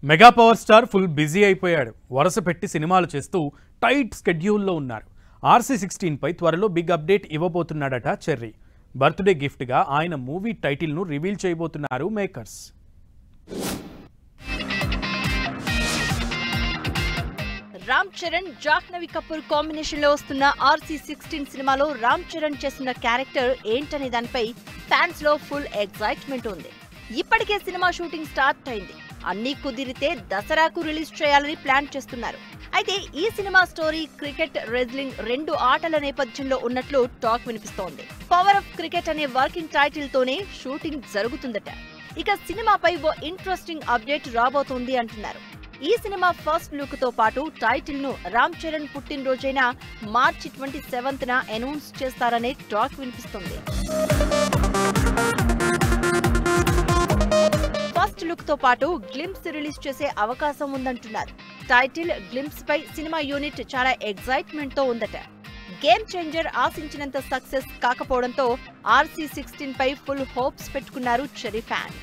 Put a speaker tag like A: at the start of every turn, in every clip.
A: Mega power star full busy అయిపోయాడు. వరుస పెట్టి సినిమాలు చేస్తూ టైట్ స్కెడ్యూల్లో ఉన్నారు. RC16 పై త్వరలో బిగ్ అప్డేట్ ఇవ్వబోతున్నాడట చెర్రీ. బర్త్డే గిఫ్ట్గా ఆయన మూవీ టైటిల్ను రివీల్ చేయబోతున్నారు మేకర్స్.
B: రామ్ చరణ్, జాహ్నవి కపూర్ కాంబినేషన్ లో వస్తున్న RC16 సినిమాలో రామ్ చరణ్ చేసిన క్యారెక్టర్ ఏంటనే దానిపై ఫ్యాన్స్ లో ఫుల్ ఎక్సైట్మెంట్ ఉంది. ఇప్పటికే సినిమా షూటింగ్ స్టార్ట్ అయింది. అన్ని కుదిరితే దసరాకు రిలీజ్ చేయాలని ప్లాన్ చేస్తున్నారు. అయితే ఈ సినిమా స్టోరీ క్రికెట్, రెజ్లింగ్ రెండు ఆటల నేపథ్యంలో ఉన్నట్లు టాక్ వినిపిస్తోంది. పవర్ ఆఫ్ క్రికెట్ అనే వర్కింగ్ టైటిల్ తోనే షూటింగ్ జరుగుతుందట. ఇక సినిమాపై ఓ ఇంట్రెస్టింగ్ అప్డేట్ రాబోతోంది అంటున్నారు. ఈ సినిమా ఫస్ట్ లుక్ తో పాటు టైటిల్ ను రామ్ చరణ్ పుట్టినరోజైన మార్చి 27న అనౌన్స్ చేస్తారనే టాక్ వినిపిస్తుంది. ఫస్ట్ లుక్ తో పాటు గ్లింప్స్ రిలీజ్ చేసే అవకాశం ఉందంటున్నారు. టైటిల్, గ్లింప్స్ పై సినిమా యూనిట్ చాలా ఎక్సైట్మెంట్ తో ఉందట. గేమ్ చేంజర్ ఆశించినంత సక్సెస్ కాకపోవడంతో RC16 పై ఫుల్ హోప్స్ పెట్టుకున్నారు చెర్రీ ఫ్యాన్స్.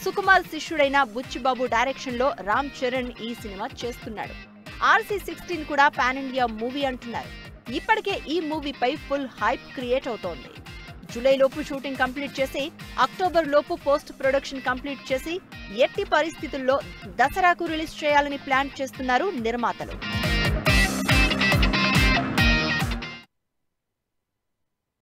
B: సుకుమార్ శిష్యుడైన బుచ్చిబాబు డైరెక్షన్ లో రామ్ చరణ్ ఈ సినిమా చేస్తున్నాడు. RC16 కూడా పాన్ ఇండియా మూవీ అంటున్నారు. ఇప్పటికే ఈ మూవీపై ఫుల్ హైప్ క్రియేట్ అవుతోంది. జూలై లోపు షూటింగ్ కంప్లీట్ చేసి అక్టోబర్ లోపు పోస్ట్ ప్రొడక్షన్ కంప్లీట్ చేసి ఎట్టి పరిస్థితుల్లో దసరాకు రిలీజ్ చేయాలని ప్లాన్ చేస్తున్నారు నిర్మాతలు.